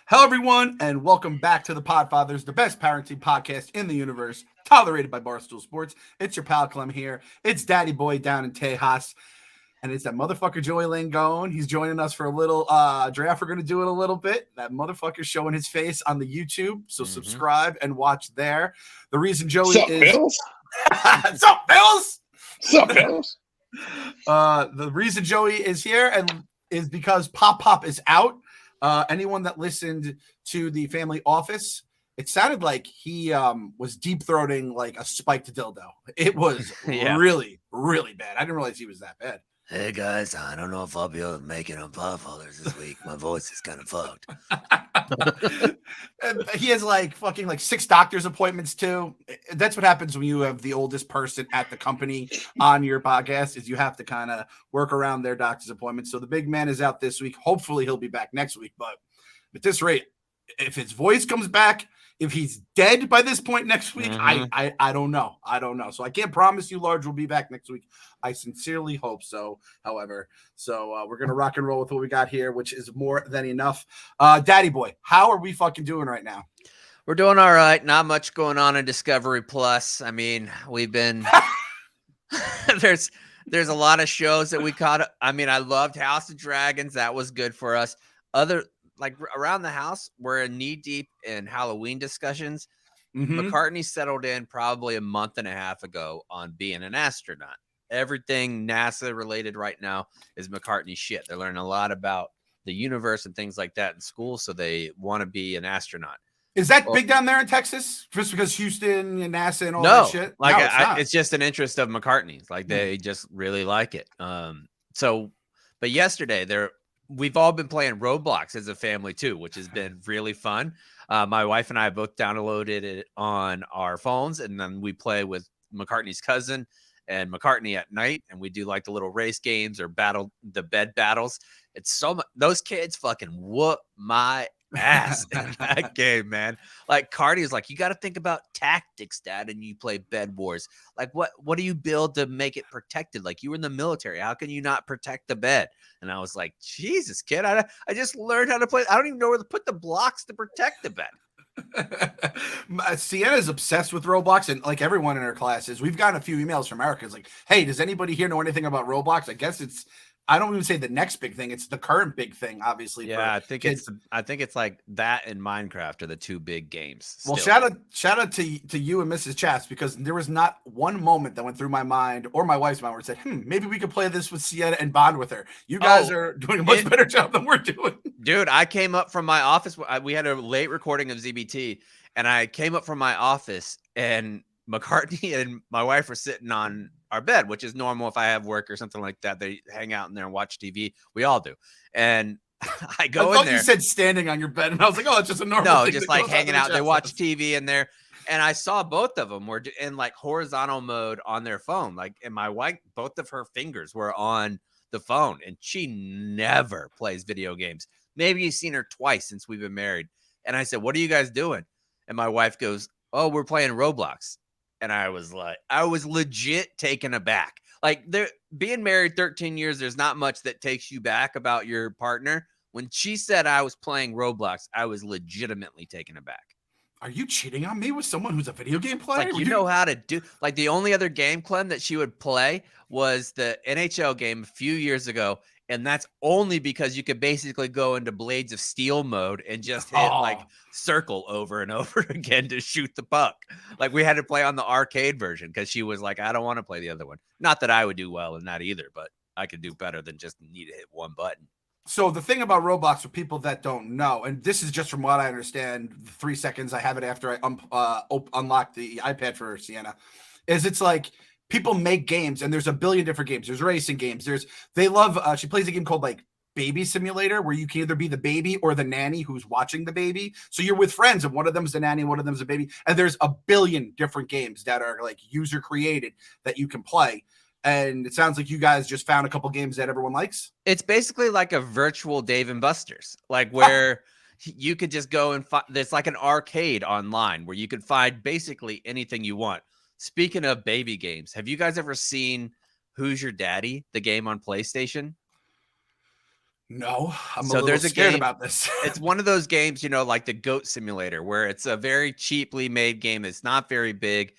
Hello, everyone, and welcome back to the Podfathers, the best parenting podcast in the universe, tolerated by Barstool Sports. It's your pal Clem here. It's Daddy Boy down in Tejas, and it's that motherfucker Joey Langone. He's joining us for a little draft. We're going to do it a little bit. That motherfucker's showing his face on the YouTube, so subscribe and watch there. The reason Joey Sup, is... Bills? Sup, Bills? Sup, Bills? The reason Joey is here and is because Pop is out. Anyone that listened to the Family Office, it sounded like he was deep throating like a spiked dildo. It was really, really bad. I didn't realize he was that bad. Hey guys, I don't know if I'll be able to make it on Podfathers this week. My voice is kind of fucked. And he has like 6 doctor's appointments too. That's what happens when you have the oldest person at the company on your podcast, is you have to kind of work around their doctor's appointments. So the big man is out this week. Hopefully he'll be back next week. But at this rate, if his voice comes back, if he's dead by this point next week, I don't know. So I can't promise you Large will be back next week. I sincerely hope so, however. So we're going to rock and roll with what we got here, which is more than enough. Daddy Boy, how are we fucking doing right now? We're doing all right. Not much going on in Discovery Plus. I mean, we've been there's a lot of shows that we caught. I mean, I loved House of Dragons. That was good for us. Around the house, we're knee deep in Halloween discussions. McCartney settled in probably a month and a half ago on being an astronaut. Everything NASA related right now is McCartney shit. They're learning a lot about the universe and things like that in school, so they want to be an astronaut. Is that big down there in Texas? Just because Houston and NASA and all that shit? It's just an interest of McCartney's. Like they just really like it. But yesterday we've all been playing Roblox as a family too, which has been really fun. My wife and I both downloaded it on our phones, and then we play with McCartney's cousin and McCartney at night, and we do like the little race games or the bed battles. It's so much. Those kids fucking whoop my ass in that game, man. Like Cardi's like, you got to think about tactics, Dad, and you play Bed Wars. Like, what do you build to make it protected? Like, you were in the military. How can you not protect the bed? And I was like, Jesus, kid, I just learned how to play. I don't even know where to put the blocks to protect the bed. Sienna's obsessed with Roblox, and like everyone in her classes, we've gotten a few emails from Erica. It's like, hey, does anybody here know anything about Roblox? I guess I don't even say the next big thing. It's the current big thing, obviously. Yeah, I think it's like that and Minecraft are the two big games. Well, shout out to you and Mrs. Chats, because there was not one moment that went through my mind or my wife's mind where it said, maybe we could play this with Sienna and bond with her. You guys are doing a much better job than we're doing. Dude, I came up from my office. We had a late recording of ZBT, and I came up from my office, and McCartney and my wife were sitting on our bed, which is normal if I have work or something like that. They hang out in there and watch TV. We all do. And I thought you said standing on your bed, and I was like, oh, it's just a normal thing. No, just like hanging out. They watch TV in there. And I saw both of them were in like horizontal mode on their phone. Like, and my wife, both of her fingers were on the phone, and she never plays video games. Maybe you've seen her twice since we've been married. And I said, what are you guys doing? And my wife goes, oh, we're playing Roblox. And I was legit taken aback. Like, being married 13 years, there's not much that takes you back about your partner. When she said I was playing Roblox, I was legitimately taken aback. Are you cheating on me with someone who's a video game player? Like, you know how to do, like, the only other game, Clem, that she would play was the NHL game a few years ago. And that's only because you could basically go into Blades of Steel mode and just hit like circle over and over again to shoot the puck. Like, we had to play on the arcade version because she was like, I don't want to play the other one. Not that I would do well in that either, but I could do better than just need to hit one button. So the thing about Roblox, for people that don't know, and this is just from what I understand, the 3 seconds I have it after I unlock the iPad for Sienna, is it's like people make games, and there's a billion different games. There's racing games. She plays a game called like Baby Simulator, where you can either be the baby or the nanny who's watching the baby. So you're with friends, and one of them's the nanny, one of them's a baby. And there's a billion different games that are like user created that you can play. And it sounds like you guys just found a couple games that everyone likes. It's basically like a virtual Dave and Buster's, like where you could just go and find. There's like an arcade online where you could find basically anything you want. Speaking of baby games, have you guys ever seen Who's Your Daddy, the game on PlayStation? No, I'm a So little there's a scared game. about this. It's one of those games, like the Goat Simulator, where it's a very cheaply made game. It's not very big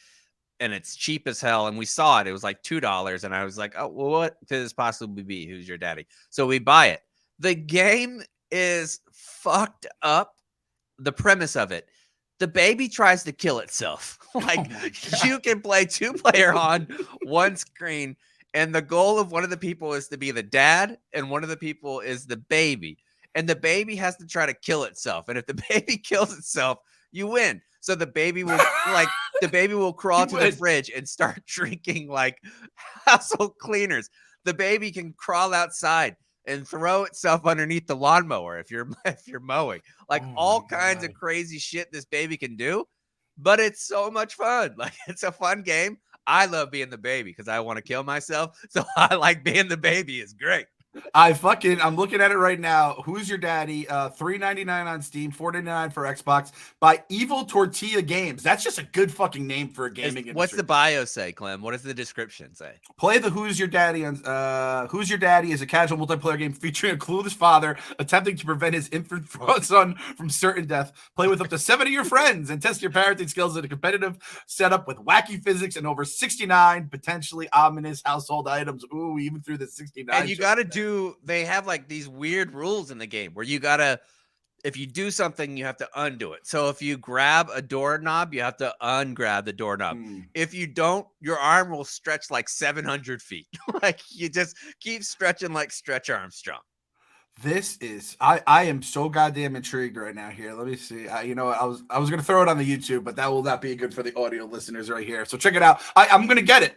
and it's cheap as hell. And we saw it. It was like $2. And I was like, oh, well, what could this possibly be? Who's your daddy? So we buy it. The game is fucked up. The premise of it. The baby tries to kill itself. Like you can play 2-player on one screen, and the goal of one of the people is to be the dad, and one of the people is the baby. And the baby has to try to kill itself. And if the baby kills itself, you win. So the baby will crawl to the fridge and start drinking like household cleaners. The baby can crawl outside and throw itself underneath the lawnmower if you're mowing. Like all kinds of crazy shit this baby can do, but it's so much fun. Like it's a fun game. I love being the baby because I want to kill myself. So I like being the baby. It's great. I'm looking at it right now. Who's your daddy? $3.99 on Steam, $4.99 for Xbox by Evil Tortilla Games. That's just a good fucking name for a gaming industry. What's the bio say, Clem? What does the description say? Play the Who's Your Daddy on Who's Your Daddy is a casual multiplayer game featuring a clueless father attempting to prevent his infant son from certain death. Play with up to 7 of your friends and test your parenting skills in a competitive setup with wacky physics and over 69 potentially ominous household items. Ooh, even through the 69. And you got to they have like these weird rules in the game where you got to, if you do something, you have to undo it. So if you grab a doorknob, you have to ungrab the doorknob. If you don't, your arm will stretch like 700 feet. Like you just keep stretching like Stretch Armstrong. This is I am so goddamn intrigued right now here. Let me see. I was gonna throw it on the YouTube, but that will not be good for the audio listeners right here. So check it out. I'm gonna get it.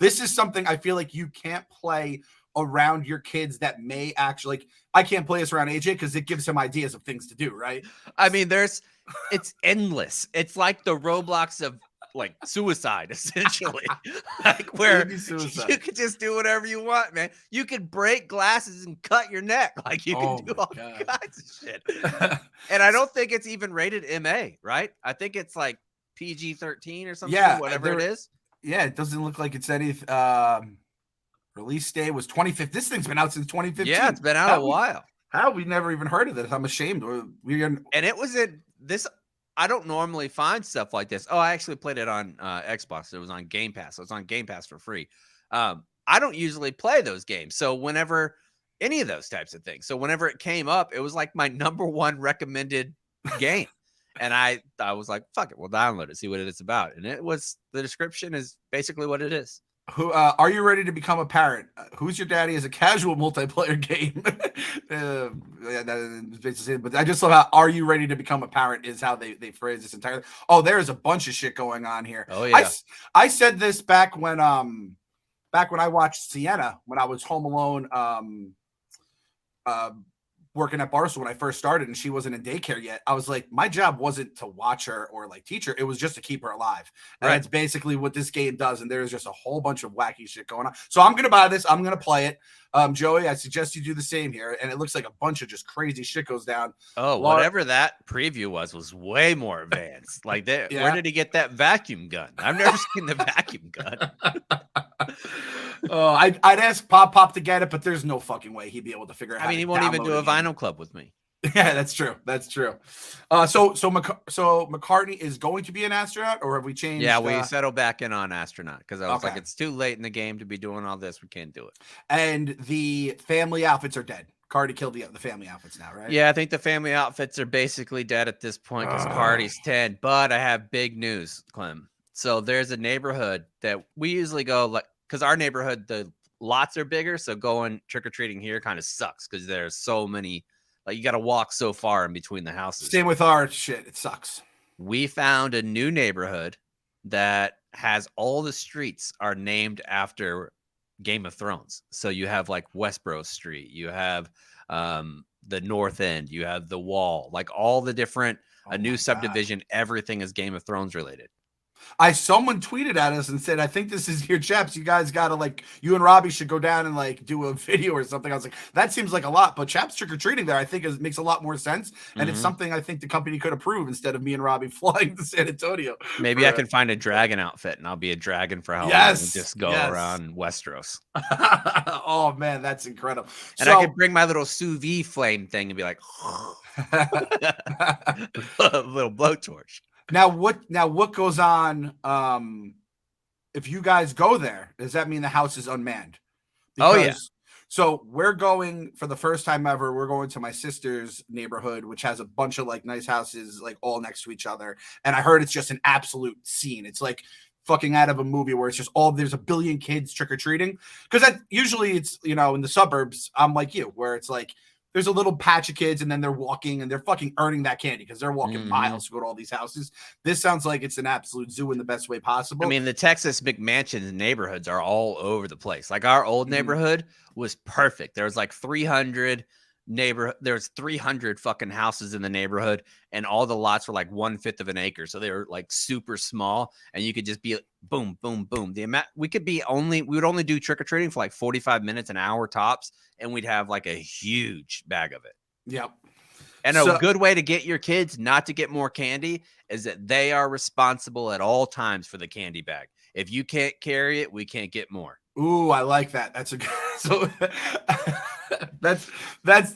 This is something I feel like you can't play around your kids that may actually, like, I can't play this around AJ because it gives him ideas of things to do, right? I mean, it's endless. It's like the Roblox of like suicide, essentially. Like where you could just do whatever you want, man. You could break glasses and cut your neck. Like you can do all kinds of shit. And I don't think it's even rated MA, right? I think it's like PG-13 or something, whatever it is. Yeah, it doesn't look like it's any release day was 2015. This thing's been out since 2015. Yeah, it's been out a while. How we never even heard of this? I'm ashamed. And it was in this. I don't normally find stuff like this. Oh, I actually played it on Xbox. It was on Game Pass. So it's on Game Pass for free. I don't usually play those games. So whenever any of those types of things. So whenever it came up, it was like my #1 recommended game. And I was like, fuck it, we'll download it, see what it's about. And the description is basically what it is. Who are you ready to become a parent? Who's Your Daddy is a casual multiplayer game. But I just love how "Are you ready to become a parent" is how they phrase this entirely. Oh, there is a bunch of shit going on here. Oh yeah, I said this back when I watched Sienna when I was home alone. Working at Barstool when I first started and she wasn't in daycare yet. I was like, my job wasn't to watch her or like teach her. It was just to keep her alive. And that's basically what this game does. And there's just a whole bunch of wacky shit going on. So I'm going to buy this. I'm going to play it. Joey, I suggest you do the same here. And it looks like a bunch of just crazy shit goes down. Oh, whatever that preview was way more advanced. Like that. Yeah. Where did he get that vacuum gun? I've never seen the vacuum gun. I'd ask Pop to get it, but there's no fucking way he'd be able to figure out. I mean, he won't even do a vinyl club with me. Yeah, that's true. That's true. So McCartney is going to be an astronaut, or have we changed? Yeah, we settled back in on astronaut because I was like, it's too late in the game to be doing all this. We can't do it. And the family outfits are dead. Cardi killed the family outfits now, right? Yeah, I think the family outfits are basically dead at this point because Cardi's 10. But I have big news, Clem. So there's a neighborhood that we usually go like. Because our neighborhood, the lots are bigger, so going trick-or-treating here kind of sucks because there's so many, like you got to walk so far in between the houses. Same with our shit. It sucks. We found a new neighborhood that has all the streets are named after Game of Thrones. So you have like Westboro Street, you have the North End, you have the Wall, like all the different, a new subdivision, everything is Game of Thrones related. Someone tweeted at us and said, I think this is your chaps. You guys gotta like, you and Robbie should go down and like do a video or something. I was like, that seems like a lot, but chaps trick-or-treating there I think makes a lot more sense, and it's something I think the company could approve instead of me and Robbie flying to San Antonio. Maybe I can find a dragon outfit and I'll be a dragon for Halloween and just go around Westeros. Oh man, that's incredible. And I could bring my little sous vide flame thing and be like a little blowtorch. Now what goes on if you guys go there? Does that mean the house is unmanned? Because, so we're going for the first time ever. We're going to my sister's neighborhood, which has a bunch of like nice houses, like all next to each other. And I heard it's just an absolute scene. It's like fucking out of a movie where it's just there's a billion kids trick-or-treating. Because that usually it's, you know, in the suburbs, I'm like you, where it's like there's a little patch of kids and then they're walking and they're fucking earning that candy because they're walking miles to go to all these houses. This sounds like it's an absolute zoo in the best way possible. I mean, the Texas McMansions neighborhoods are all over the place. Like our old neighborhood was perfect. There was like 300 there's 300 fucking houses in the neighborhood, and all the lots were like 1/5 of an acre. So they were like super small, and you could just be boom, boom, boom. The amount we would only do trick-or-treating for like 45 minutes, an hour tops, and we'd have like a huge bag of it. Yep. And a good way to get your kids not to get more candy is that they are responsible at all times for the candy bag. If you can't carry it, we can't get more. Ooh, I like that. That's a good. So that's.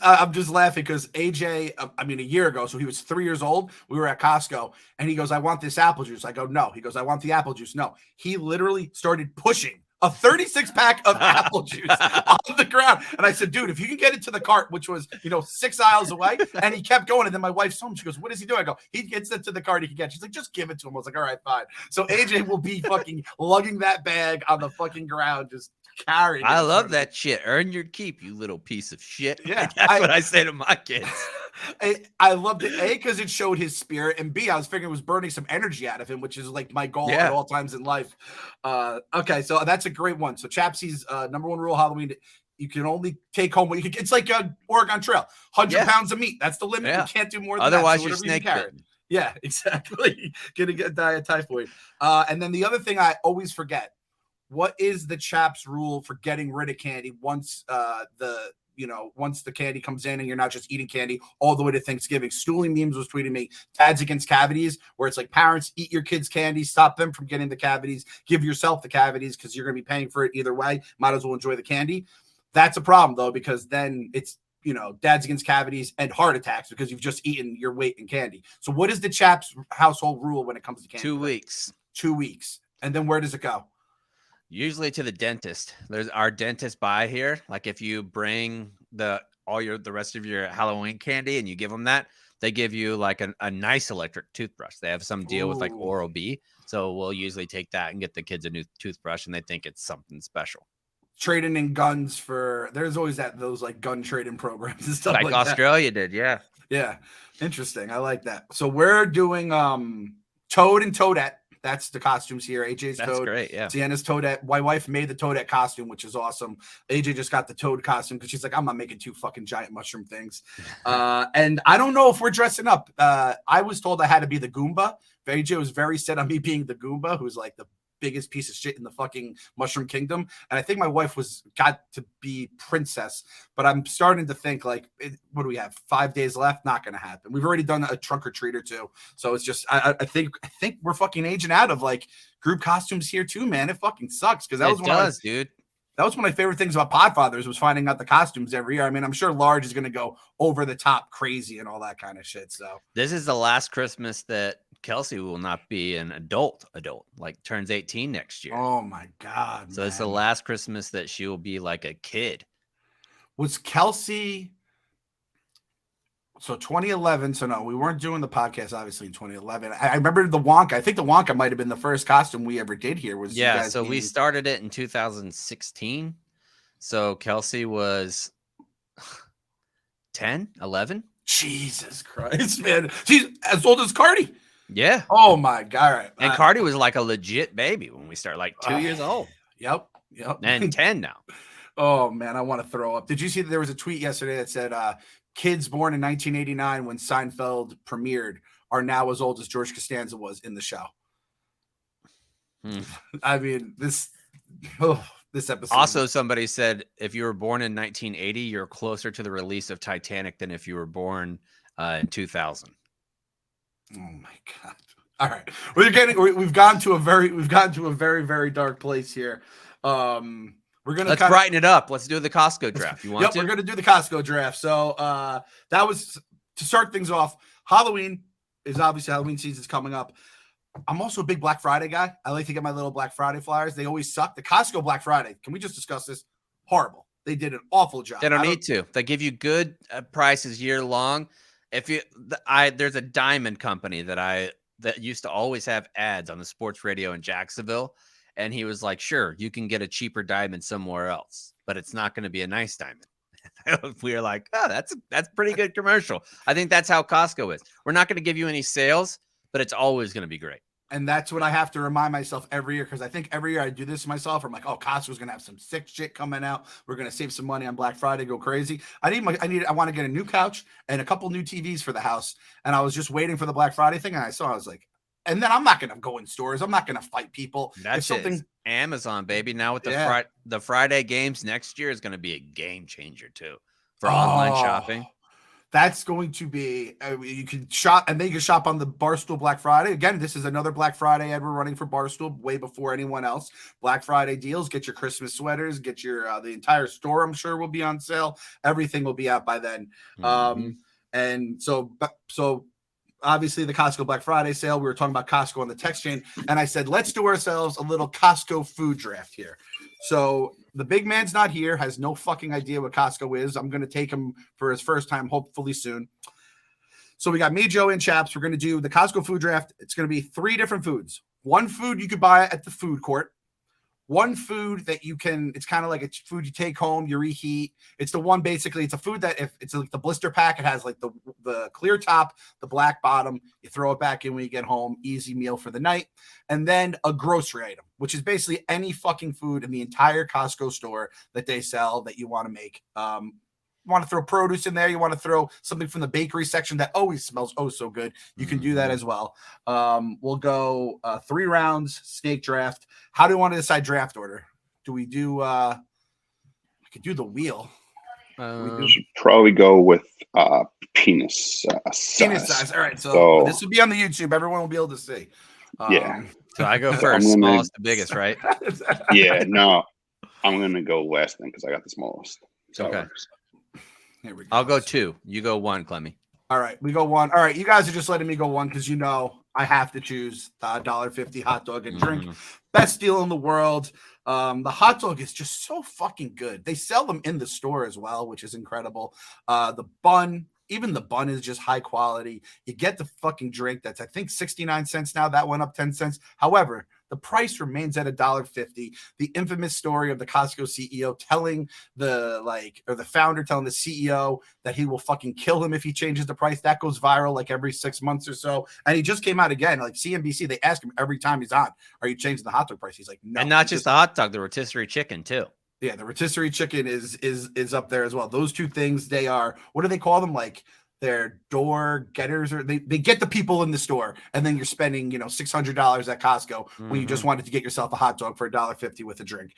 I'm just laughing because AJ. I mean, a year ago, so he was 3 years old. We were at Costco, and he goes, "I want this apple juice." I go, "No." He goes, "I want the apple juice." No. He literally started pushing a 36-pack of apple juice on the ground, and I said, "Dude, if you can get it to the cart, which was 6 aisles away," and he kept going. And then my wife saw him. She goes, "What is he doing?" I go, "He gets it to the cart. He can get." She's like, "Just give it to him." I was like, "All right, fine." So AJ will be fucking lugging that bag on the fucking ground, just carrying. I love that shit. Earn your keep, you little piece of shit. Yeah, that's what I say to my kids. I loved it, A, because it showed his spirit, and B, I was figuring it was burning some energy out of him, which is like my goal at all times in life. Okay, so that's a great one. So Chapsy's number one rule Halloween: you can only take home what you can. It's like a Oregon Trail, 100 pounds of meat. That's the limit. You can't do more than otherwise that. You're snake bitten. Yeah, exactly. Gonna die of typhoid. And then the other thing I always forget: what is the Chaps rule for getting rid of candy once once the candy comes in and you're not just eating candy all the way to Thanksgiving? Stooling Memes was tweeting me, Dads Against Cavities, where it's like, parents, eat your kids' candy, stop them from getting the cavities, give yourself the cavities because you're going to be paying for it either way. Might as well enjoy the candy. That's a problem, though, because then it's, Dads Against Cavities and heart attacks because you've just eaten your weight in candy. So what is the Chaps household rule when it comes to candy? 2 weeks. 2 weeks. And then where does it go? Usually to the dentist. There's our dentist by here. Like if you bring the rest of your Halloween candy and you give them that, they give you like a nice electric toothbrush. They have some deal with like Oral-B. So we'll usually take that and get the kids a new toothbrush, and they think it's something special. Trading in guns there's always those like gun trading programs and stuff like Australia did. Yeah. Yeah. Interesting. I like that. So we're doing Toad and Toadette. That's the costumes here. AJ's That's Toad. Great, yeah. Sienna's Toadette. My wife made the Toadette costume, which is awesome. AJ just got the Toad costume because she's like, I'm not making 2 fucking giant mushroom things. And I don't know if we're dressing up. I was told I had to be the Goomba. AJ was very set on me being the Goomba, who's like the biggest piece of shit in the fucking mushroom kingdom. And I think my wife got to be princess, but I'm starting to think like, what do we have? 5 days left? Not going to happen. We've already done a trunk or treat or two. So it's just, I think we're fucking aging out of like group costumes here too, man. It fucking sucks. Cause that was dude. That was one of my favorite things about Podfathers was finding out the costumes every year. I mean, I'm sure Large is going to go over the top crazy and all that kind of shit. So this is the last Christmas that Kelsey will not be an adult, like turns 18 next year. Oh my God. So it's the last Christmas that she will be like a kid. Was Kelsey... So 2011, so no, we weren't doing the podcast obviously in 2011. I remember the Wonka. I think the Wonka might have been the first costume we ever did here. We started it in 2016. So Kelsey was 10, 11. Jesus Christ, man. She's as old as Cardi. Yeah. Oh my God. And Cardi was like a legit baby when we started, like 2 years old. Yep. And 10 now. Oh man, I want to throw up. Did you see that there was a tweet yesterday that said kids born in 1989 when Seinfeld premiered are now as old as George Costanza was in the show? I mean, this episode. Also, somebody said if you were born in 1980, you're closer to the release of Titanic than if you were born in 2000. Oh my god! All right, we've gone to a very very dark place here. Let's brighten it up. Let's do the Costco draft. You want to? We're gonna do the Costco draft. So that was to start things off. Halloween season's coming up. I'm also a big Black Friday guy. I like to get my little Black Friday flyers. They always suck. The Costco Black Friday. Can we just discuss this? Horrible. They did an awful job. They don't need to. They give you good prices year long. There's a diamond company that used to always have ads on the sports radio in Jacksonville, and he was like, "Sure, you can get a cheaper diamond somewhere else, but it's not going to be a nice diamond." We were like, "Oh, that's pretty good commercial." I think that's how Costco is. We're not going to give you any sales, but it's always going to be great. And that's what I have to remind myself every year, because I think every year I do this myself. I'm like, oh, Costco's gonna have some sick shit coming out. We're gonna save some money on Black Friday, go crazy. I want to get a new couch and a couple new TVs for the house. And I was just waiting for the Black Friday thing, and I was like, and then I'm not gonna go in stores. I'm not gonna fight people. That's something Amazon, baby. Now with the Friday games next year is gonna be a game changer too for online shopping. That's going to be, you can shop, and then you can shop on the Barstool Black Friday. Again, this is another Black Friday ad we're running for Barstool way before anyone else. Black Friday deals, get your Christmas sweaters, get your, the entire store, I'm sure, will be on sale. Everything will be out by then. And so obviously the Costco Black Friday sale, we were talking about Costco on the text chain, and I said, let's do ourselves a little Costco food draft here. So the big man's not here, has no fucking idea what Costco is. I'm going to take him for his first time, hopefully soon. So we got me, Joe, and Chaps. We're going to do the Costco food draft. It's going to be 3 different foods. One food you could buy at the food court. One food that it's kind of like a food you take home, you reheat. It's the one, basically, it's a food that if it's like the blister pack, it has like the clear top, the black bottom. You throw it back in when you get home, easy meal for the night. And then a grocery item, which is basically any fucking food in the entire Costco store that they sell that you want to make. You want to throw produce in there, you want to throw something from the bakery section that always smells so good, you can do that as well. We'll go 3 rounds, snake draft. How do you want to decide draft order? Do we do I could do the wheel. We should probably go with penis size. All right, so this will be on the YouTube. Everyone will be able to see. So I go first. Smallest to biggest, right? Yeah, no. I'm gonna go last then because I got the smallest. So okay. Here we go. I'll go 2. You go 1, Clemmy. All right, we go 1. All right, you guys are just letting me go 1 because I have to choose the $1.50 hot dog and drink. Best deal in the world. The hot dog is just so fucking good. They sell them in the store as well, which is incredible. The bun, even the bun is just high quality. You get the fucking drink that's, I think, 69 cents now. That went up 10 cents. However, the price remains at $1.50. The infamous story of the Costco CEO telling the founder telling the CEO that he will fucking kill him if he changes the price. That goes viral like every 6 months or so. And he just came out again, like CNBC. They ask him every time he's on, "Are you changing the hot dog price?" He's like, "No." And not just the hot dog, the rotisserie chicken too. Yeah, the rotisserie chicken is up there as well. Those 2 things, they are, what do they call them? Like, they're door getters, or they get the people in the store, and then you're spending $600 at Costco when you just wanted to get yourself a hot dog for $1.50 with a drink.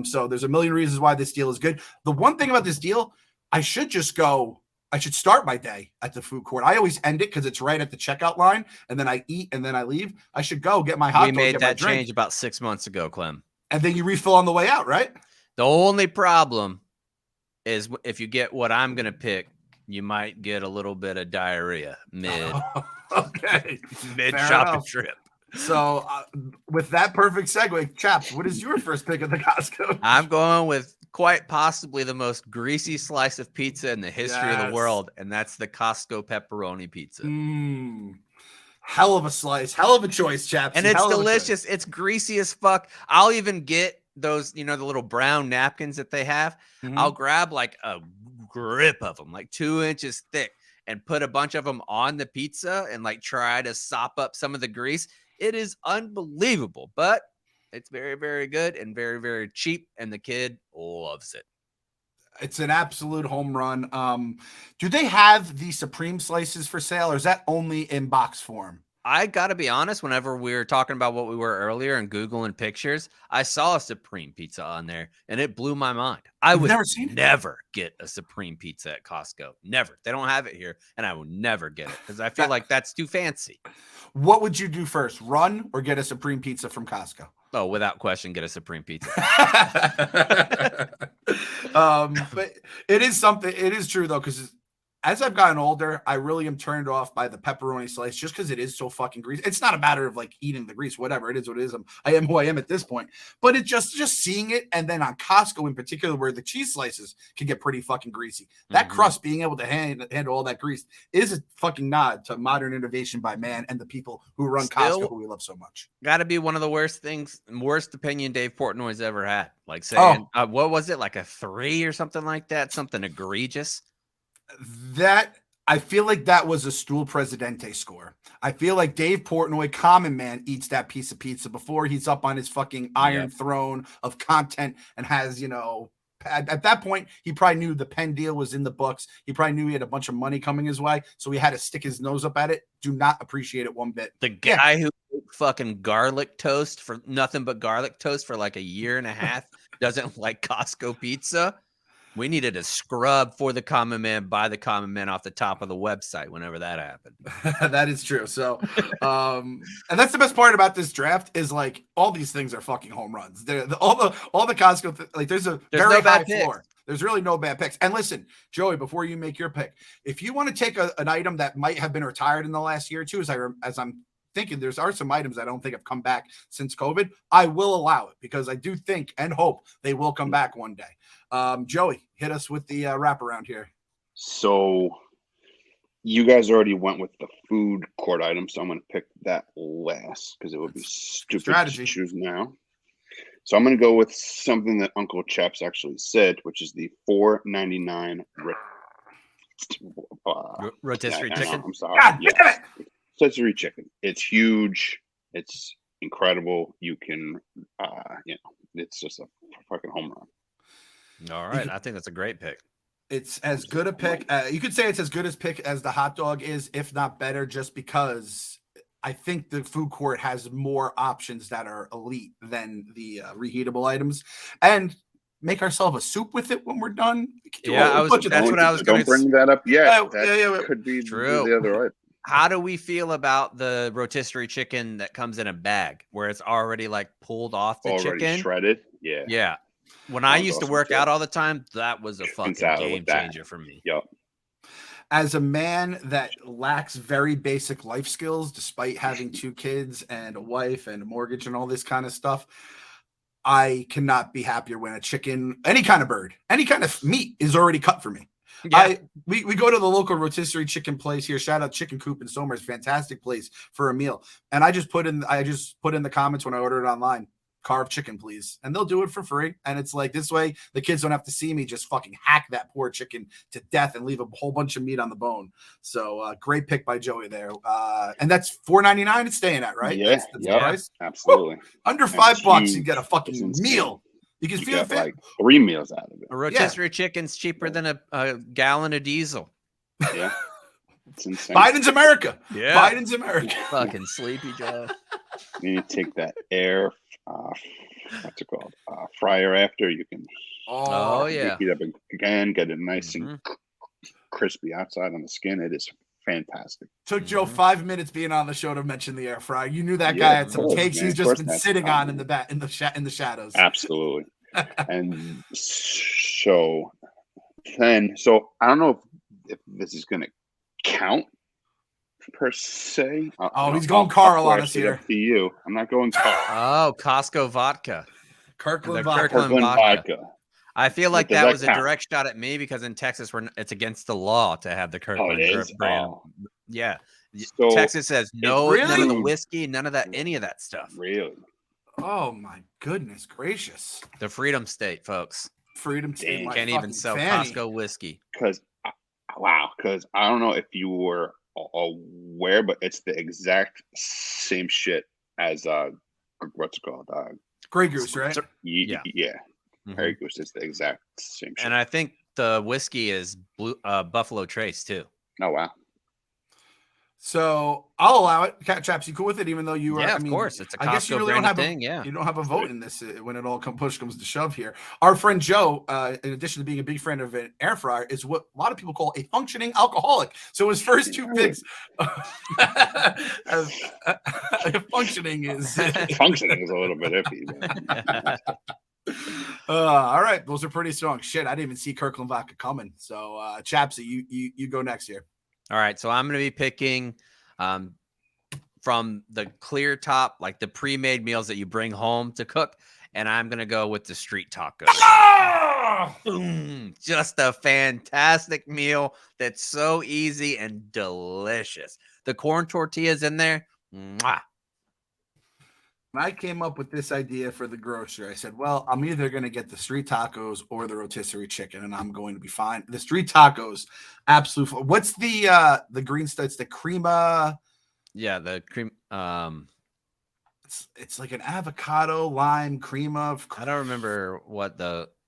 So there's a million reasons why this deal is good. The one thing about this deal, I should start my day at the food court. I always end it because it's right at the checkout line, and then I eat and then I leave. I should go get my hot dog. We made that change about 6 months ago, Clem. And then you refill on the way out, right? The only problem is if you get what I'm going to pick, you might get a little bit of diarrhea mid shopping trip. So with that perfect segue, Chaps, what is your first pick of the Costco? I'm going with quite possibly the most greasy slice of pizza in the history of the world, and that's the Costco pepperoni pizza. Hell of a slice, hell of a choice, Chaps. And it's delicious. It's greasy as fuck. I'll even get those, the little brown napkins that they have. I'll grab like a grip of them, like 2 inches thick, and put a bunch of them on the pizza and like try to sop up some of the grease. It is unbelievable, but it's very, very good and very, very cheap, and the kid loves it. It's an absolute home run. Do they have the Supreme slices for sale, or is that only in box form? I got to be honest, whenever we were talking about what we were earlier and Googling pictures, I saw a Supreme pizza on there and it blew my mind. I You've would never seen it? never get a Supreme pizza at Costco. Never. They don't have it here and I will never get it because I feel like that's too fancy. What would you do first, run or get a Supreme pizza from Costco? Oh, without question, get a Supreme pizza. But it is something. It is true though, because as I've gotten older, I really am turned off by the pepperoni slice just because it is so fucking greasy. It's not a matter of like eating the grease, whatever. It is what it is. I am who I am at this point. But it just seeing it, and then on Costco in particular, where the cheese slices can get pretty fucking greasy. That crust being able to handle all that grease is a fucking nod to modern innovation by man and the people who run Costco, who we love so much. Got to be one of the worst opinion Dave Portnoy's ever had. Like saying, what was it, like a 3 or something like that? Something egregious. That I feel like that was a Stool Presidente score. I feel like Dave Portnoy, common man, eats that piece of pizza before he's up on his fucking iron throne of content and has, at that point, he probably knew the Penn deal was in the books. He probably knew he had a bunch of money coming his way, so he had to stick his nose up at it. Do not appreciate it one bit. The guy who ate fucking garlic toast for nothing but garlic toast for like a year and a half doesn't like Costco pizza. We needed a scrub for the common man by the common man off the top of the website whenever that happened. That is true. So, and that's the best part about this draft is like all these things are fucking home runs. All the Costco like there's very no high bad floor. There's really no bad picks. And listen, Joey, before you make your pick, if you want to take an item that might have been retired in the last year or two, as I'm thinking, there are some items I don't think have come back since COVID. I will allow it because I do think and hope they will come back one day. Joey, hit us with the wraparound here. So you guys already went with the food court item, so I'm going to pick that last because it would be stupid to choose now. So I'm going to go with something that Uncle Chaps actually said, which is the $4.99 rotisserie chicken. I'm sorry. God, yeah. Rotisserie chicken. It's huge. It's incredible. You can, it's just a fucking home run. All right. I think that's a great pick. It's as good a pick. You could say it's as good as pick as the hot dog is, if not better, just because I think the food court has more options that are elite than the reheatable items. And make ourselves a soup with it when we're done. That's what I was going to bring that up. Yeah, that could be true. The other item. How do we feel about the rotisserie chicken that comes in a bag where it's already like pulled off the chicken? Shredded? Yeah. Yeah. When I used to work out all the time, that was a fucking game changer for me. Yep. As a man that lacks very basic life skills, despite having 2 kids and a wife and a mortgage and all this kind of stuff, I cannot be happier when a chicken, any kind of bird, any kind of meat is already cut for me. Yeah. We go to the local rotisserie chicken place here. Shout out Chicken Coop in Somers, fantastic place for a meal. And I just put in the comments when I ordered it online, carved chicken, please. And they'll do it for free. And it's like this way, the kids don't have to see me just fucking hack that poor chicken to death and leave a whole bunch of meat on the bone. So great pick by Joey there. And that's $4.99 it's staying at, right? Yeah, that's the price. Absolutely. Woo! Under $5, you get a fucking meal. You can feel like 3 meals out of it. A rotisserie chicken's cheaper than a gallon of diesel. Yeah. It's insane. Biden's America. Yeah. Biden's America. Fucking sleepy Joe. You take that air, what's it called? Fryer after. You can heat it up again, get it nice and crispy outside on the skin. It is fantastic. Took Joe 5 minutes being on the show to mention the air fryer. You knew that guy had some cakes he's just been sitting on in the shadows. Absolutely. And so I don't know if this is going to count per se. He's going Carl on us here. To you. I'm not going Carl. Oh, Costco vodka. Kirkland vodka. I feel like that was a direct shot at me because in Texas, it's against the law to have the Kirkland brand. Yeah. So Texas says no, none of the whiskey, none of that, any of that stuff. Really? Oh, my goodness gracious. The Freedom State, folks. Freedom State. You can't even sell Costco whiskey. Because I don't know if you were aware, but it's the exact same shit as what's it called? Grey Goose, right? Yeah. Grey Goose is the exact same shit. And I think the whiskey is Buffalo Trace too. Oh wow. So I'll allow it. Chaps, you cool with it? Even though you are, Yeah, I of mean, course. It's a I guess you Costco really don't branded have thing. Yeah. you don't have a vote in this when it all push comes to shove here. Our friend Joe, in addition to being a big friend of an air fryer, is what a lot of people call a functioning alcoholic. So his first two picks, functioning is Functioning is a little bit iffy. all right, those are pretty strong. Shit, I didn't even see Kirkland vodka coming. So, Chapsy, you go next here. All right, so I'm going to be picking from the clear top, like the pre-made meals that you bring home to cook, and I'm going to go with the street tacos. Boom! Just a fantastic meal that's so easy and delicious. The corn tortillas in there. Mwah. When I came up with this idea for the grocery, I said, well, I'm either going to get the street tacos or the rotisserie chicken, and I'm going to be fine. The street tacos, absolute. What's the green stuff? It's the crema. Yeah, the cream. It's like an avocado lime crema. I don't remember what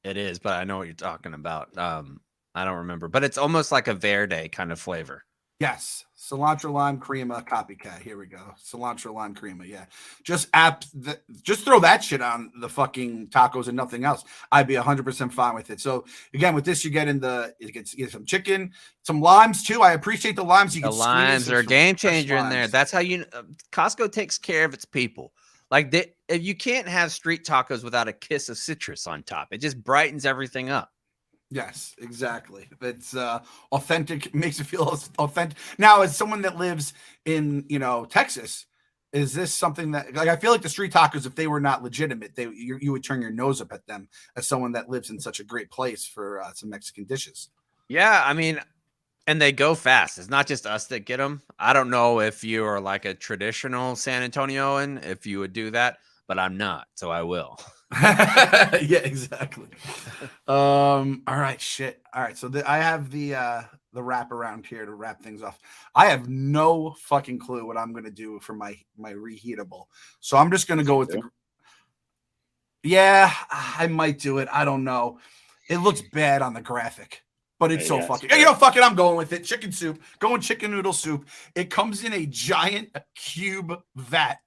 it is, but I know what you're talking about. I don't remember, but it's almost like a verde kind of flavor. Yes, cilantro lime crema copycat. Here we go. Cilantro lime crema. Yeah, just throw that shit on the fucking tacos and nothing else. I'd be 100% fine with it. So again, with this, you get some chicken, some limes too. I appreciate the limes. The limes are a game changer in there. That's how Costco takes care of its people. Like if you can't have street tacos without a kiss of citrus on top, it just brightens everything up. Yes, exactly. It's authentic, makes it feel authentic. Now, as someone that lives in, Texas, is this something that, like, I feel like the street tacos, if they were not legitimate, you would turn your nose up at them as someone that lives in such a great place for some Mexican dishes. Yeah, I mean, and they go fast. It's not just us that get them. I don't know if you are like a traditional San Antonioan, if you would do that, but I'm not, so I will. Yeah, exactly. All right, shit. All right, so I have the wrap around here to wrap things off. I have no fucking clue what I'm gonna do for my reheatable, so I'm just gonna go with the. Yeah, I might do it. I don't know. It looks bad on the graphic, but it's so fucking. Fuck it. I'm going with it. Chicken soup. Going chicken noodle soup. It comes in a giant cube vat,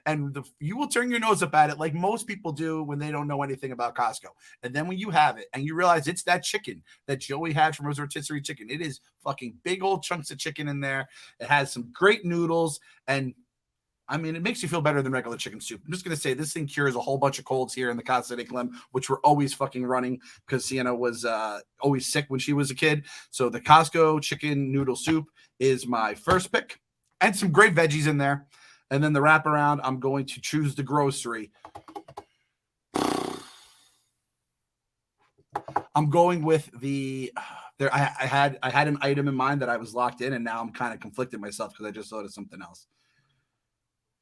and you will turn your nose up at it like most people do when they don't know anything about Costco. And then when you have it and you realize it's that chicken that Joey had from his rotisserie chicken, it is fucking big old chunks of chicken in there. It has some great noodles, and I mean, it makes you feel better than regular chicken soup. I'm just going to say this thing cures a whole bunch of colds here in the Casa de Clem, which we're always fucking running because Sienna was always sick when she was a kid. So the Costco chicken noodle soup is my first pick, and some great veggies in there. And then the wraparound, I'm going to choose the grocery. I'm going with I had an item in mind that I was locked in, and now I'm kind of conflicted myself because I just thought of something else.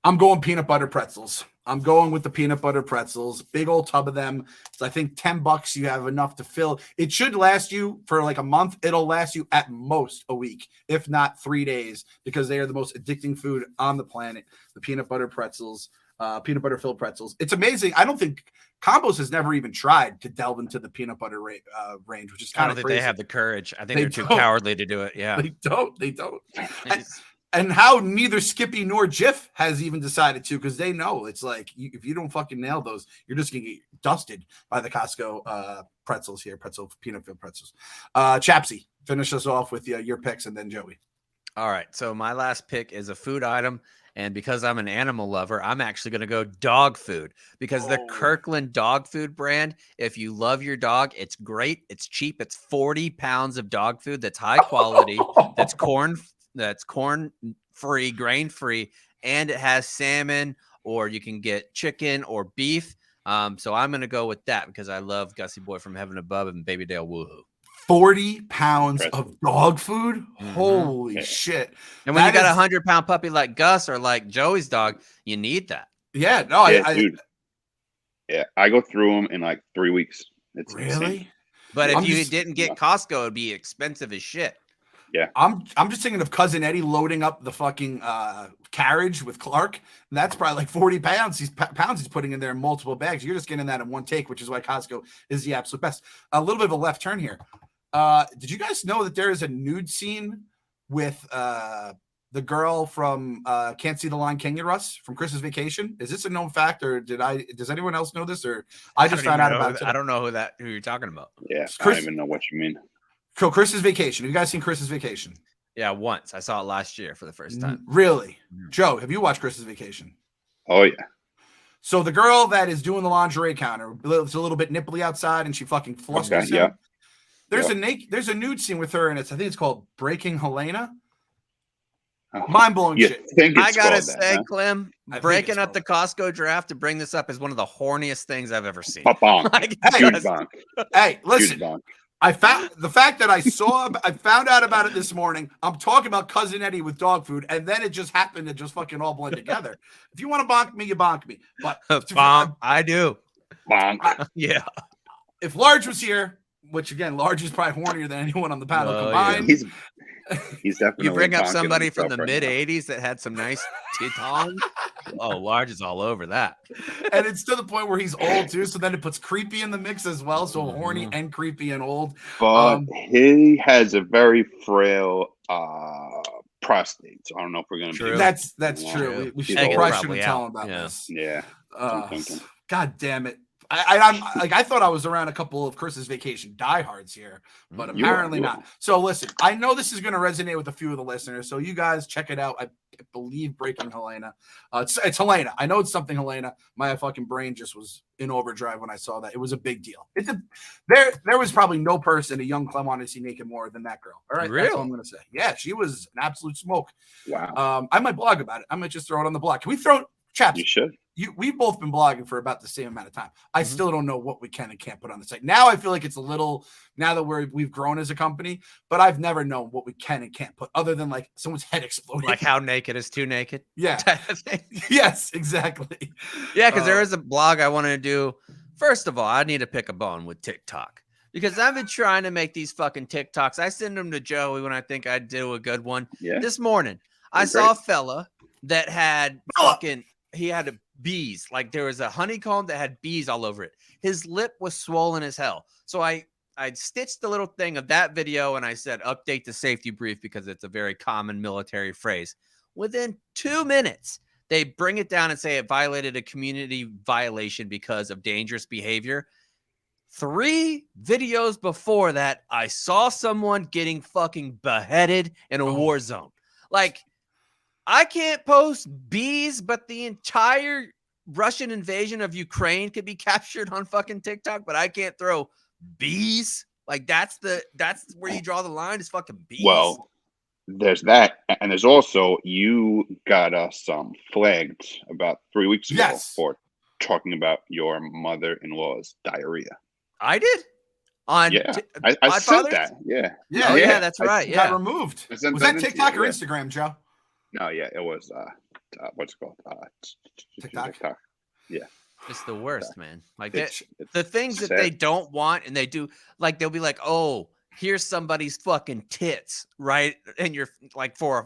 I'm going peanut butter pretzels. I'm going with the peanut butter pretzels. Big old tub of them. It's, I think, $10. You have enough to fill. It should last you for like a month. It'll last you at most a week, if not 3 days, because they are the most addicting food on the planet. The peanut butter pretzels, peanut butter filled pretzels. It's amazing. I don't think Combos has never even tried to delve into the peanut butter range, which is kind of crazy. I don't think they have the courage. I think they're too cowardly to do it. Yeah, they don't. And how neither Skippy nor Jif has even decided to, because they know it's like if you don't fucking nail those, you're just gonna get dusted by the Costco pretzels here, peanut filled pretzels. Chapsy, finish us off with your picks, and then Joey. All right, so my last pick is a food item, and because I'm an animal lover, I'm actually gonna go dog food because the Kirkland dog food brand. If you love your dog, it's great. It's cheap. It's 40 pounds of dog food that's high quality. That's corn-free, grain-free, and it has salmon, or you can get chicken or beef. So I'm going to go with that because I love Gussie Boy from Heaven Above and Baby Dale Woohoo. 40 pounds of dog food? Mm-hmm. Holy shit. And when you got a 100-pound puppy like Gus or like Joey's dog, you need that. Yeah, no, dude. I go through them in like 3 weeks. It's really insane. But if you didn't get Costco, it'd be expensive as shit. Yeah, I'm just thinking of Cousin Eddie loading up the fucking carriage with Clark, and that's probably like 40 pounds. He's putting in there in multiple bags. You're just getting that in one take, which is why Costco is the absolute best. A little bit of a left turn here. Did you guys know that there is a nude scene with the the girl from Can't See the Line, Kenya Russ from Christmas Vacation. Is this a known fact, or does anyone else know this, or I just found out about it? I don't know who you're talking about. Yeah, I don't even know what you mean. So Christmas Vacation. Have you guys seen Christmas Vacation? Yeah, once. I saw it last year for the first time. Really? Joe, have you watched Christmas Vacation? Oh, yeah. So the girl that is doing the lingerie counter, it's a little bit nipply outside, and she fucking flusters him. Yeah. There's a nude scene with her, and I think it's called Breaking Helena. Mind-blowing shit. I gotta say, Clem, breaking up the Costco draft to bring this up is one of the horniest things I've ever seen. Hey, listen. I found the fact that I found out about it this morning. I'm talking about Cousin Eddie with dog food, and then it just happened to just fucking all blend together. If you want to bonk me, you bonk me. But I do. Bonk. Yeah. If Large was here, which again, Large is probably hornier than anyone on the panel combined. Yeah. He's definitely. You bring up somebody from the mid '80s that had some nice titons. Oh, Large is all over that. And it's to the point where he's old too. So then it puts creepy in the mix as well. So horny and creepy and old. But he has a very frail prostate. So I don't know if we're gonna. That's true. We should probably tell him about this. Yeah. God damn it. I'm like, I thought I was around a couple of Christmas Vacation diehards here, but apparently not. So listen, I know this is going to resonate with a few of the listeners. So you guys check it out. I believe Breaking Helena. It's Helena. I know it's something Helena. My fucking brain just was in overdrive when I saw that. It was a big deal. There was probably no person a young Clem wanted to see naked more than that girl. All right, really? That's all I'm going to say. Yeah, she was an absolute smoke. Wow. I might blog about it. I might just throw it on the blog. Can we throw it? Chaps, you should. We've both been blogging for about the same amount of time. I still don't know what we can and can't put on the site. Now I feel like it's a little, now that we've grown as a company, but I've never known what we can and can't put other than like someone's head exploding. Like how naked is too naked? Yeah. Yes, exactly. Yeah, because there is a blog I want to do. First of all, I need to pick a bone with TikTok because I've been trying to make these fucking TikToks. I send them to Joey when I think I'd do a good one. Yeah. This morning, I saw a fella that had he had bees. Like there was a honeycomb that had bees all over it. His lip was swollen as hell. So I stitched the little thing of that video and I said, update the safety brief because it's a very common military phrase. Within 2 minutes, they bring it down and say it violated a community violation because of dangerous behavior. 3 videos before that, I saw someone getting fucking beheaded in a war zone. Like, I can't post bees, but the entire Russian invasion of Ukraine could be captured on fucking TikTok, but I can't throw bees. Like that's where you draw the line is fucking bees. Well, there's that. And there's also, you got us flagged about 3 weeks ago for talking about your mother-in-law's diarrhea. I did? I said that. Yeah, that's right. Got removed. Was that TikTok or Instagram, Joe? No, yeah, it was what's it called? TikTok. Yeah. It's the worst, man. Like the things that they don't want and they do, like they'll be like, oh, here's somebody's fucking tits, right? And you're like for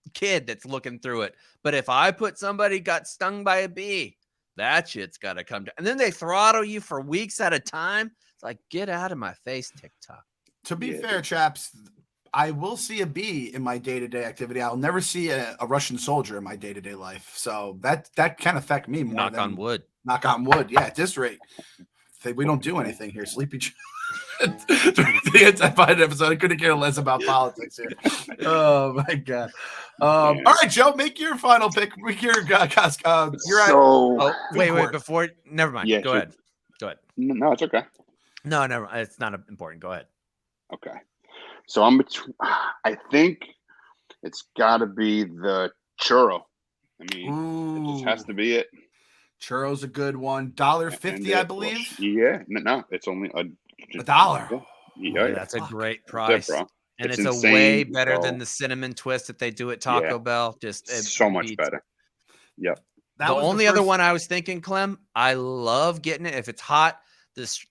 a kid that's looking through it. But if I put somebody got stung by a bee, that shit's gotta come down. And then they throttle you for weeks at a time. It's like, get out of my face, TikTok. To be fair, chaps, I will see a bee in my day-to-day activity. I'll never see a Russian soldier in my day-to-day life. So that can affect me more. Knock on wood. Knock on wood. Yeah, at this rate, we don't do anything here. Sleepy the anti-Biden episode. I couldn't care less about politics here. Oh my god. All right, Joe, make your final pick. You're wait, before never mind. Yeah, go ahead. No, it's okay. No, never. It's not important. Go ahead. Okay. So I think it's got to be the churro. I mean, it just has to be it. Churro's a good one. $1.50, I believe. Yeah, no, it's only $1. Yeah, that's a great price, bro. And it's a way better than the cinnamon twist that they do at Taco Bell. Just so much better. Yep. The only other one I was thinking, Clem, I love getting it if it's hot.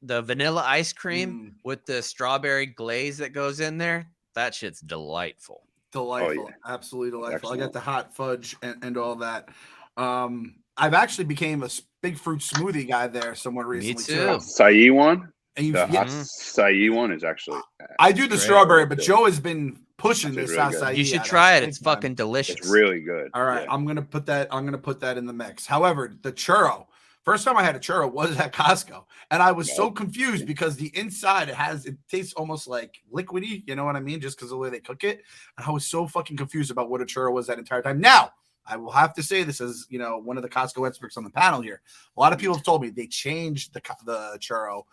The vanilla ice cream with the strawberry glaze that goes in there, that shit's delightful. Absolutely delightful. Excellent. I got the hot fudge and all that. I've actually became a big fruit smoothie guy there somewhat recently. Me too. Acai one. And the acai one is actually. I do the strawberry, but Joe has been pushing this really good. acai. You should out try it. big It's time. fucking delicious. It's really good. All right, Yeah. I'm gonna put that in the mix. However, the churro. First time I had a churro was at Costco, and I was so confused because the inside it tastes almost like liquidy. You know what I mean? Just because of the way they cook it, and I was so fucking confused about what a churro was that entire time. Now, I will have to say this as one of the Costco experts on the panel here. A lot of people have told me they changed the churro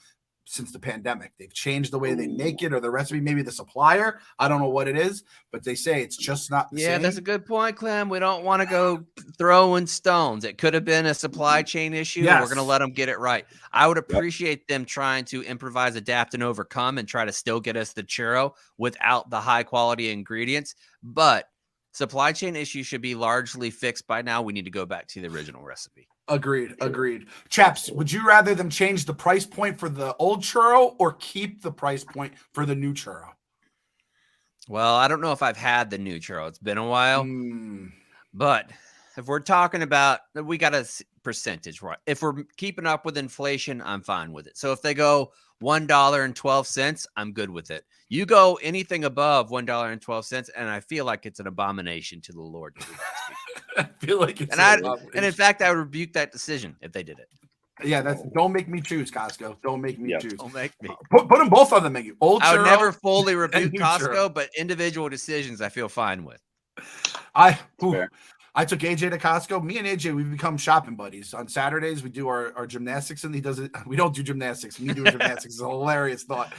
since the pandemic. They've changed the way they make it or the recipe, maybe the supplier. I don't know what it is, but they say it's just not the same. That's a good point, Clem. We don't want to go throwing stones. It could have been a supply chain issue. Yes. We're going to let them get it right. I would appreciate them trying to improvise, adapt, and overcome and try to still get us the churro without the high quality ingredients. But supply chain issues should be largely fixed by now. We need to go back to the original recipe. Agreed. Chaps, would you rather them change the price point for the old churro or keep the price point for the new churro? Well, I don't know if I've had the new churro. It's been a while. But if we're talking about, we got a percentage, right? If we're keeping up with inflation, I'm fine with it. So if they go $1.12, I'm good with it. You go anything above $1.12, and I feel like it's an abomination to the Lord. I feel like it's and in fact, I would rebuke that decision if they did it. Yeah, don't make me choose, Costco. Don't make me choose. Don't make me. Put them both on the menu. Old I would churro never fully rebuke churro. Costco, but individual decisions I feel fine with. I took AJ to Costco. Me and AJ, we've become shopping buddies. On Saturdays, we do our gymnastics, and he does it. We don't do gymnastics. Me doing gymnastics is a hilarious thought.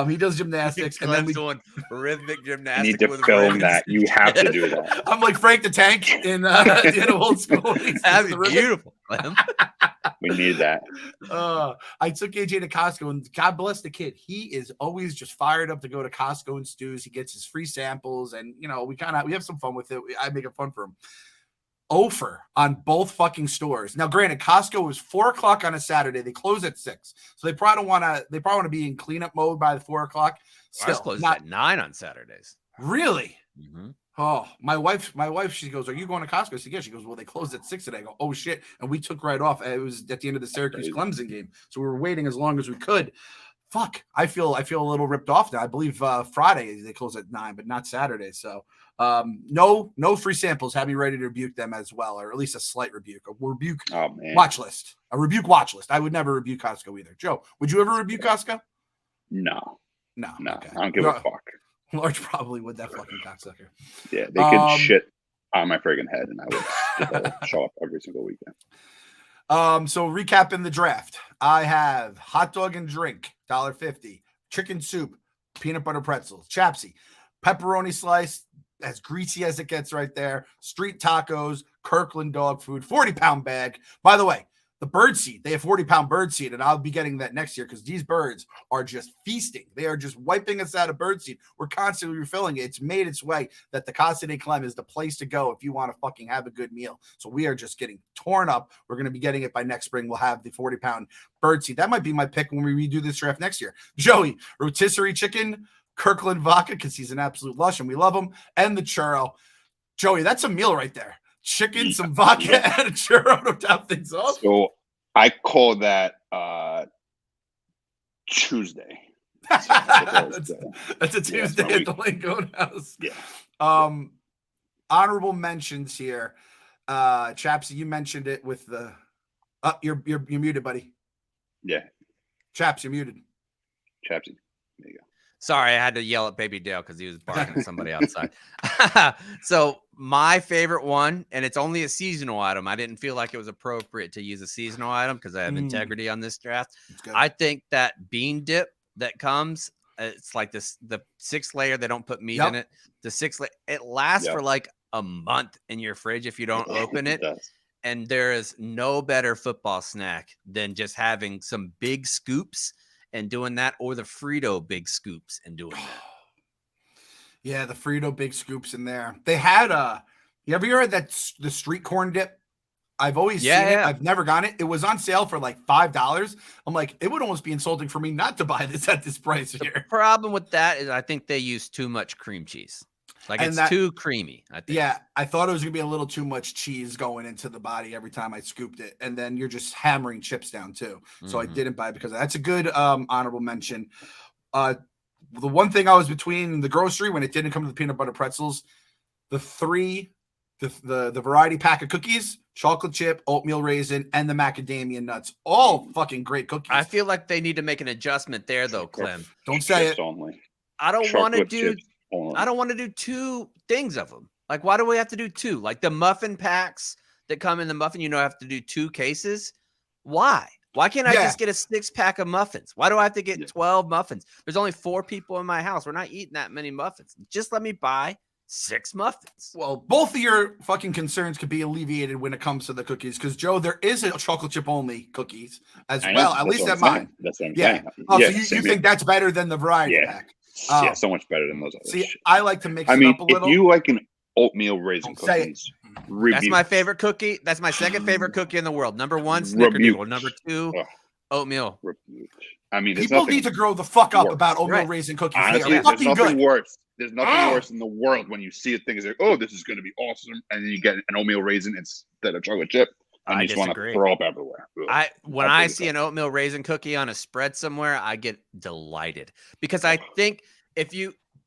He does gymnastics, and then we doing rhythmic gymnastics. You need to film that. You have to do that. I'm like Frank the Tank in old school. That'd be beautiful. We need that. I took AJ to Costco, and God bless the kid. He is always just fired up to go to Costco and Stews. He gets his free samples, and we have some fun with it. I make it fun for him. Offer on both fucking stores. Now, granted, Costco was 4:00 on a Saturday. They close at 6, so they probably want to be in cleanup mode by the 4:00. Still, closed at 9 on Saturdays. Really? Mm-hmm. Oh, my wife, she goes, "Are you going to Costco?" I said, "Yeah." She goes, "Well, they closed at 6 today." I go, "Oh shit!" And we took right off. It was at the end of the Syracuse Clemson game, so we were waiting as long as we could. Fuck, I feel a little ripped off now. I believe Friday they close at 9, but not Saturday. So no free samples. Have me ready to rebuke them as well, or at least a slight rebuke. A rebuke watch list. A rebuke watch list. I would never rebuke Costco either. Joe, would you ever rebuke Costco? No. Okay. I don't give a fuck. Large probably would, that fucking cocksucker. Yeah, they could shit on my friggin' head, and I would show up every single weekend. So recapping the draft, I have hot dog and drink, $1.50, chicken soup, peanut butter pretzels, Chapsy, pepperoni slice, as greasy as it gets right there, street tacos, Kirkland dog food, 40-pound bag. By the way, the bird seed, they have 40-pound bird seed, and I'll be getting that next year because these birds are just feasting. They are just wiping us out of bird seed. We're constantly refilling it. It's made its way that the Casa de Clem is the place to go if you want to fucking have a good meal. So we are just getting torn up. We're going to be getting it by next spring. We'll have the 40-pound bird seed. That might be my pick when we redo this draft next year. Joey, rotisserie chicken, Kirkland vodka, because he's an absolute lush and we love him, and the churro. Joey, that's a meal right there. Chicken, some vodka, and a churro to top things off. So I call that Tuesday. That's a Tuesday at the Lincoln House. Yeah. Honorable mentions here. Chapsy, you mentioned it with the. You're muted, buddy. Yeah. Chaps, you're muted. Chapsy. There you go. Sorry, I had to yell at Baby Dale because he was barking at somebody outside. So my favorite one, and it's only a seasonal item. I didn't feel like it was appropriate to use a seasonal item because I have integrity on this draft. I think that bean dip that comes, it's like the 6 layer. They don't put meat in it. The 6 layer, it lasts for like a month in your fridge if you don't open it. And there is no better football snack than just having some big scoops and doing that, or the Frito big scoops and doing that. Yeah, the Frito big scoops in there. They had you ever heard that the street corn dip? I've always seen it. I've never gotten it. It was on sale for like $5. I'm like, it would almost be insulting for me not to buy this at this price here. The problem with that is I think they use too much cream cheese. Like, and it's too creamy, I think. Yeah, I thought it was going to be a little too much cheese going into the body every time I scooped it. And then you're just hammering chips down, too. So I didn't buy it because that's a good honorable mention. the one thing I was between the grocery when it didn't come to the peanut butter pretzels, the variety pack of cookies, chocolate chip, oatmeal raisin, and the macadamia nuts. All fucking great cookies. I feel like they need to make an adjustment there, though, Clem. Don't say it. Only. I don't want to do. Only. I don't want to do 2 things of them. Like, why do we have to do 2? Like the muffin packs that come in the muffin, I have to do 2 cases. Why? Why can't I just get a 6-pack of muffins? Why do I have to get 12 muffins? There's only 4 people in my house. We're not eating that many muffins. Just let me buy 6 muffins. Well, both of your fucking concerns could be alleviated when it comes to the cookies, because Joe, there is a chocolate chip only cookies as well. At least at mine. That's what I'm saying. Oh, so you think that's better than the variety pack? Yeah, so much better than those others. See, I like to mix it up a little. If you like an oatmeal raisin cookies, that's my favorite cookie. That's my second favorite cookie in the world. Number 1, Snickerdoodle. Number 2, oatmeal. I mean, people need to grow the fuck up about oatmeal raisin cookies. Honestly, they are fucking good. Worse. There's nothing worse in the world when you see a thing is like, oh, this is going to be awesome, and then you get an oatmeal raisin instead of chocolate chip, and you just want to throw up everywhere. When I see an oatmeal raisin cookie on a spread somewhere, I get delighted, because I think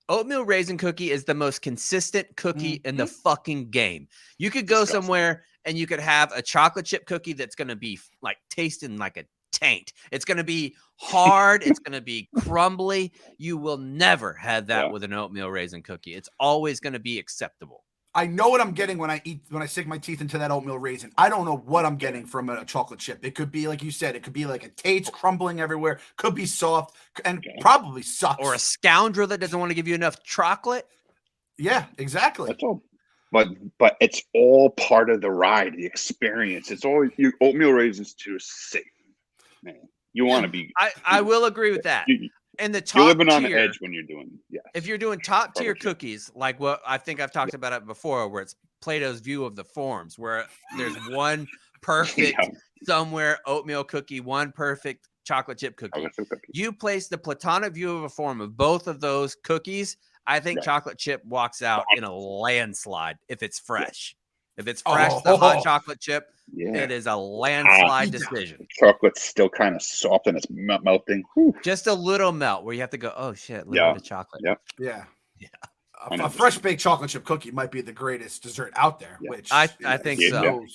oatmeal raisin cookie is the most consistent cookie in the fucking game. You could go somewhere and you could have a chocolate chip cookie that's going to be like tasting like a taint. It's going to be hard. It's going to be crumbly. You will never have that with an oatmeal raisin cookie. It's always going to be acceptable. I know what I'm getting when I stick my teeth into that oatmeal raisin. I don't know what I'm getting from a chocolate chip. It could be, like you said, it could be like a taste crumbling everywhere. Could be soft and probably sucks. Or a scoundrel that doesn't want to give you enough chocolate. Yeah, exactly. That's all. But it's all part of the ride, the experience. It's all oatmeal raisins too is safe, man. You want to be. I will agree with that. And the top you're living tier, on the edge when you're doing. Yeah. If you're doing top tier cookies, like what I think I've talked about it before, where it's Plato's view of the forms, where there's one perfect somewhere oatmeal cookie, one perfect chocolate chip cookie. You place the platonic view of a form of both of those cookies. I think chocolate chip walks out in a landslide if it's fresh. If it's fresh, the hot chocolate chip, it is a landslide decision. Chocolate's still kind of soft and it's melting. Whew. Just a little melt where you have to go, oh shit, a little bit of chocolate. Yeah. A fresh baked chocolate chip cookie might be the greatest dessert out there, which I think so.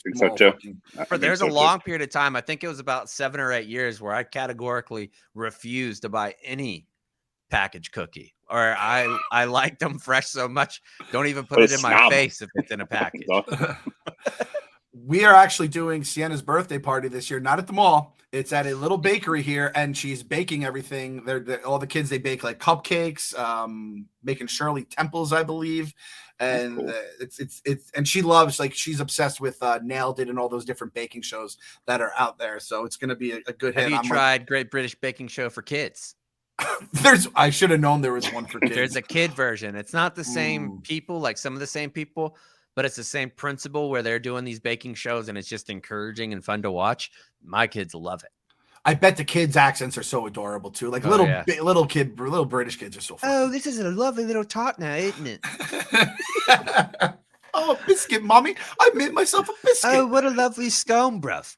But there's a long period of time, I think it was about 7 or 8 years, where I categorically refused to buy any packaged cookie, or I liked them fresh so much, don't even put it in my face if it's in a package. We are actually doing Sienna's birthday party this year, not at the mall. It's at a little bakery here, and she's baking everything. All the kids, they bake like cupcakes, making Shirley Temples, I believe. And it's and she loves, like, she's obsessed with Nailed It and all those different baking shows that are out there. So it's going to be a good hit. Have you tried Great British Baking Show for kids? I should have known there was one for kids. There's a kid version. It's not the same people, like some of the same people, but it's the same principle where they're doing these baking shows, and it's just encouraging and fun to watch. My kids love it. I bet the kids' accents are so adorable too. Like little British kids are so fun. Oh, this is a lovely little tart now, isn't it? Oh, a biscuit, mommy! I made myself a biscuit. Oh, what a lovely scone, bruv.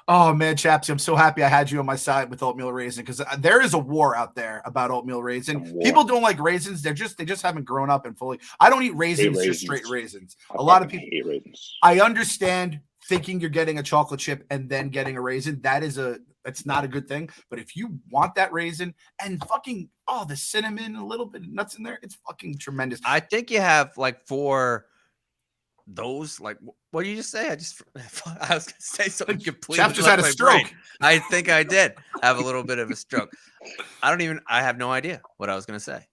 Oh man, Chapsy, I'm so happy I had you on my side with oatmeal raisin, because there is a war out there about oatmeal raisin. People don't like raisins; they just haven't grown up and fully. I don't eat raisins, just straight raisins. A lot of people hate raisins. I understand thinking you're getting a chocolate chip and then getting a raisin. That's not a good thing. But if you want that raisin and fucking the cinnamon, a little bit of nuts in there, it's fucking tremendous. I think you have like for those, like, what did you just say? I was gonna say something completely. Chap just had a stroke. Brain. I think I did have a little bit of a stroke. I have no idea what I was gonna say.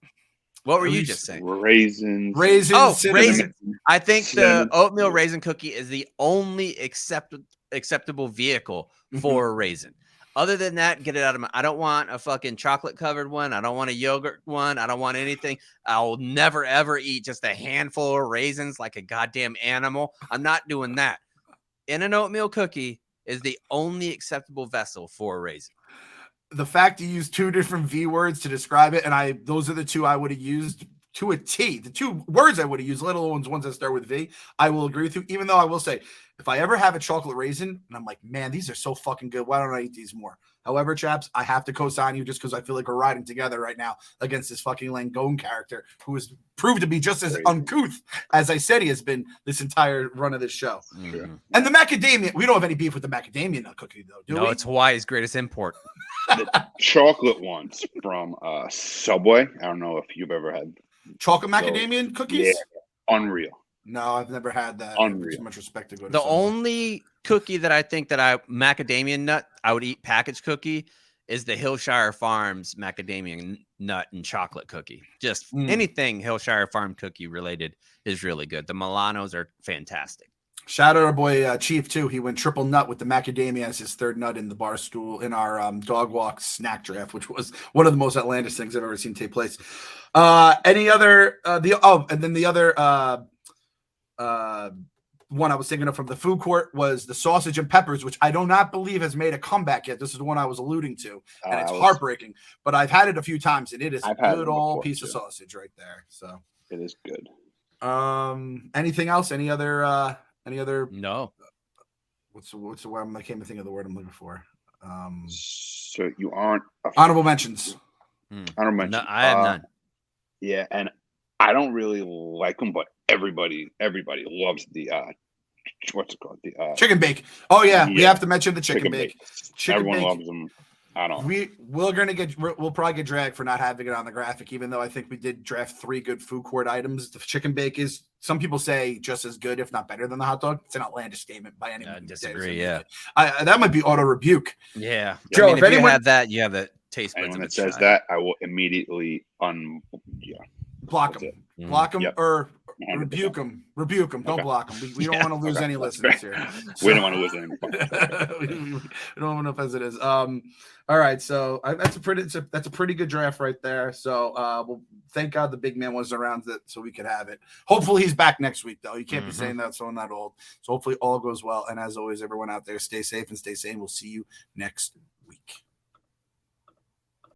What were you just saying? Raisins. Oh, raisins. I think the oatmeal raisin cookie is the only acceptable vehicle for a raisin. Other than that, get it out of my. I don't want a fucking chocolate covered one. I don't want a yogurt one. I don't want anything. I'll never ever eat just a handful of raisins like a goddamn animal. I'm not doing that. In an oatmeal cookie is the only acceptable vessel for a raisin. The fact you use 2 different V words to describe it, and those are the 2 I would have used. to a T. The two words I would have used, little ones that start with V, I will agree with you. Even though I will say, if I ever have a chocolate raisin and I'm like, man, these are so fucking good, why don't I eat these more? However, chaps, I have to co-sign you just because I feel like we're riding together right now against this fucking Langone character who has proved to be just as uncouth as I said he has been this entire run of this show. Mm-hmm. And the macadamia, we don't have any beef with the macadamia nut cookie, though, do we? No, it's Hawaii's greatest import. The chocolate ones from Subway. I don't know if you've ever had chocolate macadamia cookies. Yeah, unreal. No, I've never had that. Unreal. Too much respect to go to The Subway. only cookie that I think that macadamia nut I would eat packaged cookie is the Hillshire Farms macadamia nut and chocolate cookie. Just anything Hillshire Farm cookie related is really good. The Milanos are fantastic. Shout out our boy Chief too. He went triple nut with the macadamia as his third nut in the bar stool in our dog walk snack draft, which was one of the most outlandish things I've ever seen take place. Any other and then the other one I was thinking of from the food court was the sausage and peppers, which I do not believe has made a comeback yet. This is the one I was alluding to, and it's heartbreaking. But I've had it a few times, and it is a good old piece of sausage right there. So it is good. Anything else? Any other? No. What's the word? I can't even think of the word I'm looking for. So you aren't honorable mentions. Honorable mentions. No, I have none. Yeah, and I don't really like them, but everybody loves the what's it called? The chicken bake. Oh yeah, we have to mention the chicken bake. Everyone loves them. I don't. We'll probably get dragged for not having it on the graphic, even though I think we did draft 3 good food court items. The chicken bake is, some people say, just as good, if not better than the hot dog. It's an outlandish statement by any means. I disagree. Yeah, that might be auto rebuke. Yeah, Joe, if anyone had that, you have the taste buds. Anyone that says that, I will immediately block them. Block them or 100%. Rebuke them. Don't block them. We don't want to lose any listeners here. We don't want to lose any. We don't want to offend it is. All right, so that's a pretty good draft right there. So well, thank God the big man was around so we could have it. Hopefully he's back next week though. You can't be saying that so not old. So hopefully all goes well. And as always, everyone out there, stay safe and stay sane. We'll see you next week.